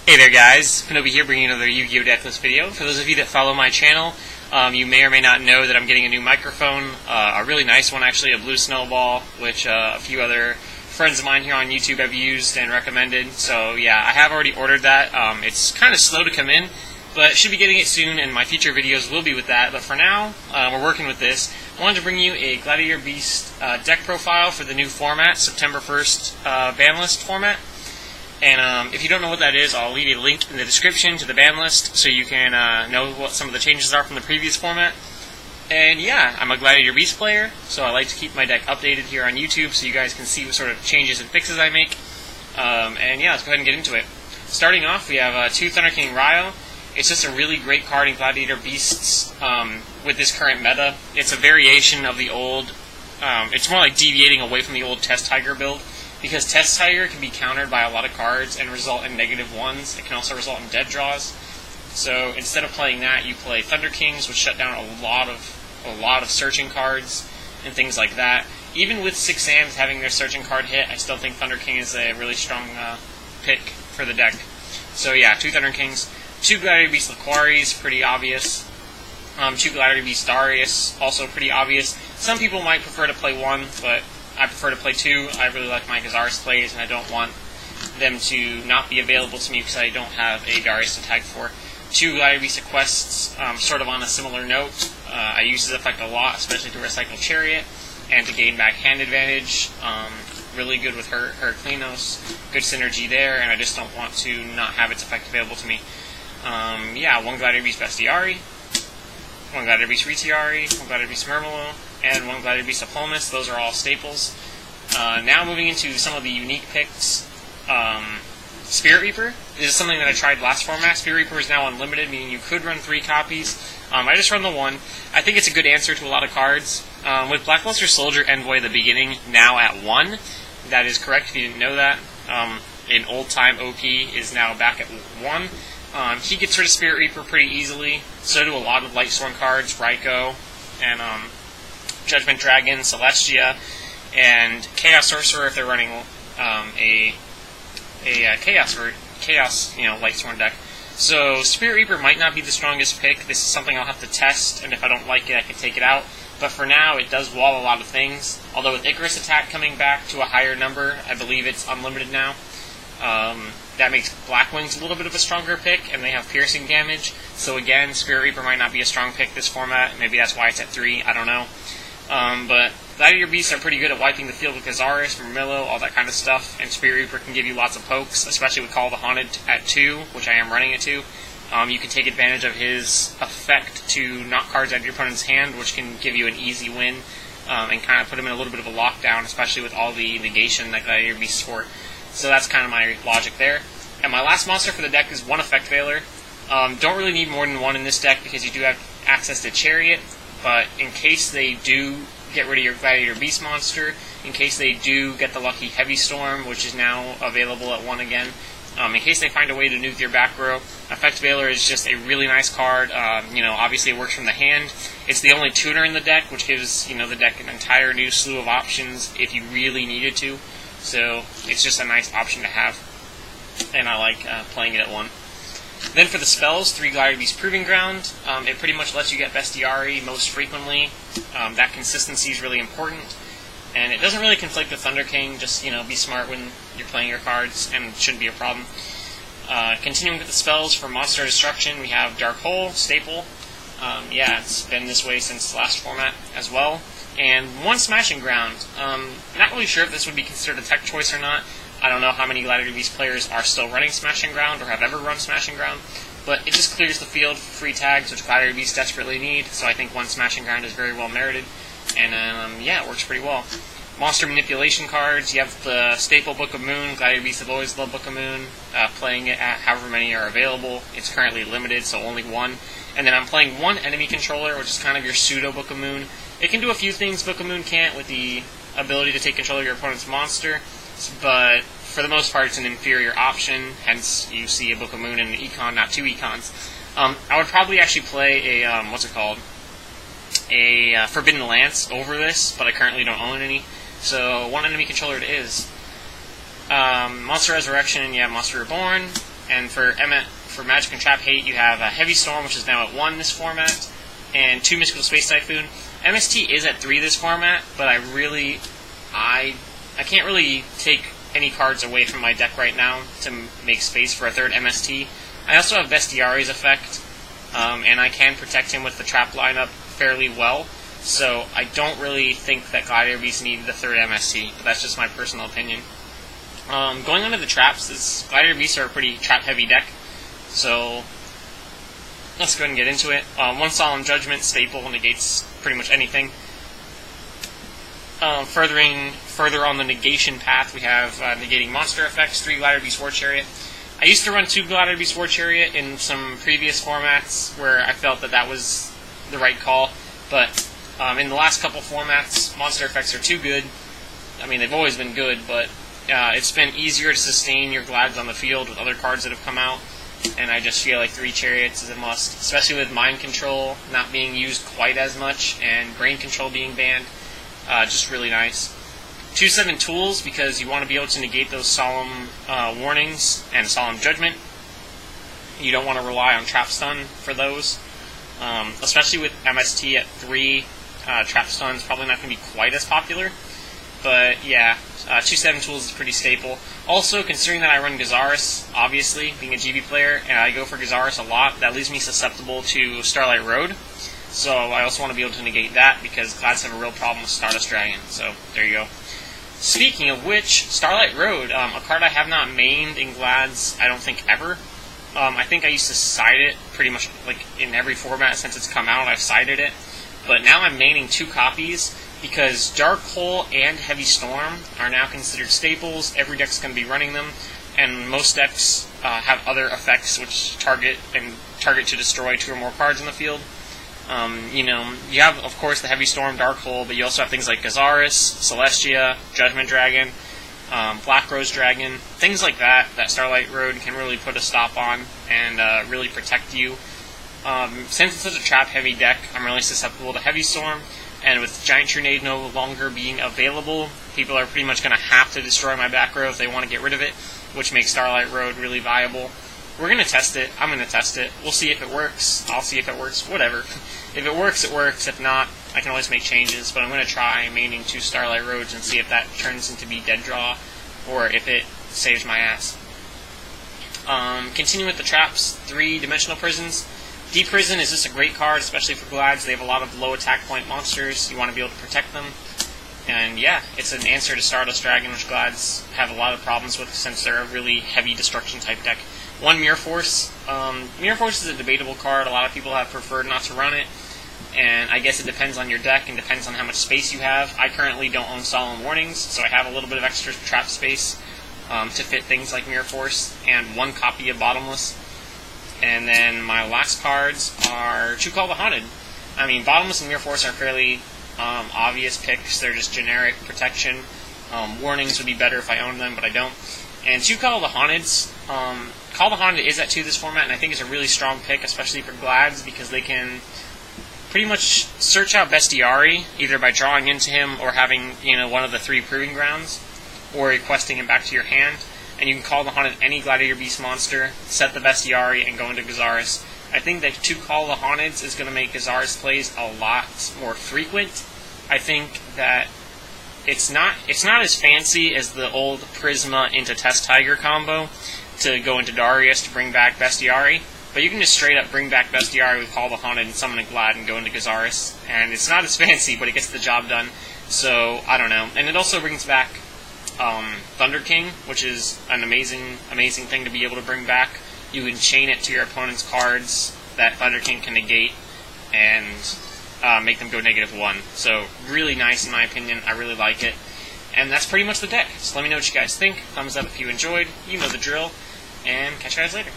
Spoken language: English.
Hey there guys, Kenobi here bringing another Yu-Gi-Oh! Deathless video. For those of you that follow my channel, you may or may not know that I'm getting a new microphone, a really nice one actually, a blue snowball, which a few other friends of mine here on YouTube have used and recommended. So yeah, I have already ordered that. It's kind of slow to come in, but should be getting it soon, and my future videos will be with that. But for now, we're working with this. I wanted to bring you a Gladiator Beast deck profile for the new format, September 1st ban list format. And if you don't know what that is, I'll leave a link in the description to the ban list so you can know what some of the changes are from the previous format. And yeah, I'm a Gladiator Beast player, so I like to keep my deck updated here on YouTube so you guys can see what sort of changes and fixes I make. And yeah, let's go ahead and get into it. Starting off, we have 2 Thunder King Ryo. It's just a really great card in Gladiator Beasts with this current meta. It's a variation of the old, it's more like deviating away from the old Test Tiger build. Because Test Tiger can be countered by a lot of cards and result in -1s. It can also result in dead draws. So instead of playing that, you play Thunder Kings, which shut down a lot of searching cards and things like that. Even with 6 Sams having their searching card hit, I still think Thunder King is a really strong pick for the deck. So yeah, 2 Thunder Kings, 2 Gladiator Beast Laquaris, pretty obvious. 2 Gladiator Beast Darius, also pretty obvious. Some people might prefer to play 1, but I prefer to play 2. I really like my Gazaris plays, and I don't want them to not be available to me because I don't have a Darius to tag for. 2 Gladiator Beast Quests, sort of on a similar note. I use this effect a lot, especially to recycle Chariot and to gain back hand advantage. Really good with Heraclinos, good synergy there, and I just don't want to not have its effect available to me. Yeah, 1 Gladiator Beast Bestiari, 1 Gladiator Beast Retiari, 1 Gladiator Beast Murmillo, and 1 Gladiator Beast Aplomus. Those are all staples. Now moving into some of the unique picks. Spirit Reaper. This is something that I tried last format. Spirit Reaper is now unlimited, meaning you could run 3 copies. I just run the 1. I think it's a good answer to a lot of cards. With Blackluster Soldier Envoy at the beginning, now at 1. That is correct if you didn't know that. In old time, OP is now back at 1. He gets rid of Spirit Reaper pretty easily. So do a lot of Lightsworn cards, Raikou, and Judgment Dragon, Celestia, and Chaos Sorcerer if they're running a Chaos Lightsworn deck. So Spirit Reaper might not be the strongest pick. This is something I'll have to test, and if I don't like it, I can take it out. But for now, it does wall a lot of things. Although with Icarus Attack coming back to a higher number, I believe it's unlimited now. That makes Blackwings a little bit of a stronger pick, and they have piercing damage. So again, Spirit Reaper might not be a strong pick this format. Maybe that's why it's at 3, I don't know. But Gladiator Beasts are pretty good at wiping the field with Gazaris, Murmillo, all that kind of stuff, and Spirit Reaper can give you lots of pokes, especially with Call of the Haunted at 2, which I am running at 2. You can take advantage of his effect to knock cards out of your opponent's hand, which can give you an easy win, and kind of put him in a little bit of a lockdown, especially with all the negation that Gladiator Beasts sport. So that's kind of my logic there. And my last monster for the deck is 1 Effect Veiler. Don't really need more than 1 in this deck because you do have access to Chariot, but in case they do get rid of your Gladiator Beast monster, in case they do get the lucky Heavy Storm, which is now available at 1 again, in case they find a way to nuke your back row, Effect Veiler is just a really nice card. Obviously it works from the hand. It's the only tuner in the deck, which gives the deck an entire new slew of options if you really needed to. So it's just a nice option to have, and I like playing it at 1. Then for the spells, 3 Gladiator Beast Proving Ground. It pretty much lets you get Bestiari most frequently. That consistency is really important. And it doesn't really conflict with Thunder King. Just, be smart when you're playing your cards, and it shouldn't be a problem. Continuing with the spells, for Monster Destruction, we have Dark Hole, staple. Yeah, it's been this way since last format as well. And 1 Smashing Ground. Not really sure if this would be considered a tech choice or not. I don't know how many Gladiator Beast players are still running Smashing Ground or have ever run Smashing Ground, but it just clears the field for free tags, which Gladiator Beasts desperately need, so I think 1 Smashing Ground is very well merited, and yeah, it works pretty well. Monster Manipulation cards, you have the staple Book of Moon. Gladiator Beasts have always loved Book of Moon, playing it at however many are available. It's currently limited, so only 1. And then I'm playing 1 Enemy Controller, which is kind of your pseudo Book of Moon. It can do a few things Book of Moon can't with the ability to take control of your opponent's monster, but for the most part, it's an inferior option, hence you see a Book of Moon and an Econ, not 2 Econs. I would probably actually play a, a Forbidden Lance over this, but I currently don't own any, so 1 Enemy Controller it is. Monster Resurrection, yeah, Monster Reborn. And for Magic and Trap Hate, you have a Heavy Storm, which is now at 1 this format, and 2 Mystical Space Typhoon. MST is at 3 this format, but I can't really take any cards away from my deck right now to make space for a third MST. I also have Bestiari's effect, and I can protect him with the trap lineup fairly well, so I don't really think that Gladiator Beast needed a third MST, but that's just my personal opinion. Going on to the traps, this Gladiator Beasts are a pretty trap-heavy deck, so let's go ahead and get into it. One Solemn Judgment, staple, negates pretty much anything. Further on the negation path, we have negating monster effects, 3 Gladiator Beast War Chariot. I used to run 2 Gladiator Beast War Chariot in some previous formats where I felt that was the right call, but in the last couple formats, monster effects are too good. I mean, they've always been good, but it's been easier to sustain your Glads on the field with other cards that have come out, and I just feel like 3 Chariots is a must, especially with Mind Control not being used quite as much and Brain Control being banned. Just really nice. 2/7 Tools, because you want to be able to negate those Solemn Warnings and Solemn Judgment. You don't want to rely on Trap Stun for those, especially with MST at 3. Trap Stun is probably not going to be quite as popular, but yeah, 2/7 Tools is pretty staple. Also, considering that I run Gazaris, obviously, being a GB player, and I go for Gazaris a lot, that leaves me susceptible to Starlight Road. So I also want to be able to negate that, because Glads have a real problem with Stardust Dragon. So there you go. Speaking of which, Starlight Road, a card I have not mained in Glads, I don't think ever. I think I used to side it pretty much like in every format since it's come out. I've sided it, but now I'm maining 2 copies because Dark Hole and Heavy Storm are now considered staples. Every deck's going to be running them, and most decks have other effects which target to destroy 2 or more cards in the field. You have, of course, the Heavy Storm, Dark Hole, but you also have things like Gazaris, Celestia, Judgment Dragon, Black Rose Dragon, things like that Starlight Road can really put a stop on and really protect you. Since it's such a trap-heavy deck, I'm really susceptible to Heavy Storm, and with Giant Trunade no longer being available, people are pretty much going to have to destroy my back row if they want to get rid of it, which makes Starlight Road really viable. We're going to test it. I'm going to test it. We'll see if it works. I'll see if it works. Whatever. If it works, it works. If not, I can always make changes. But I'm going to try maining 2 Starlight Roads and see if that turns into be dead draw, or if it saves my ass. Continuing with the traps, 3-dimensional prisons. Deep Prison is just a great card, especially for Glads. They have a lot of low attack point monsters. You want to be able to protect them. And yeah, it's an answer to Stardust Dragon, which Glads have a lot of problems with since they're a really heavy destruction type deck. 1 Mirror Force. Mirror Force is a debatable card. A lot of people have preferred not to run it, and I guess it depends on your deck and depends on how much space you have. I currently don't own Solemn Warnings, so I have a little bit of extra trap space to fit things like Mirror Force, and 1 copy of Bottomless. And then my last cards are 2 Call the Haunted. I mean, Bottomless and Mirror Force are fairly obvious picks. They're just generic protection. Warnings would be better if I owned them, but I don't. And 2 Call the Haunteds. Call the Haunted is at 2 this format, and I think it's a really strong pick, especially for Glads, because they can pretty much search out Bestiari, either by drawing into him or having, one of the 3 Proving Grounds, or requesting him back to your hand. And you can Call the Haunted any Gladiator Beast monster, set the Bestiari, and go into Gazaris. I think that 2 Call the Haunteds is going to make Gazaris plays a lot more frequent. I think that it's not as fancy as the old Prisma into Test Tiger combo to go into Darius to bring back Bestiari, but you can just straight up bring back Bestiari with Call the Haunted and summon a Glad and go into Gazaris, and it's not as fancy, but it gets the job done, so I don't know. And it also brings back Thunder King, which is an amazing thing to be able to bring back. You can chain it to your opponent's cards that Thunder King can negate, and make them go -1. So really nice in my opinion. I really like it. And that's pretty much the deck. So let me know what you guys think. Thumbs up if you enjoyed. You know the drill. And catch you guys later.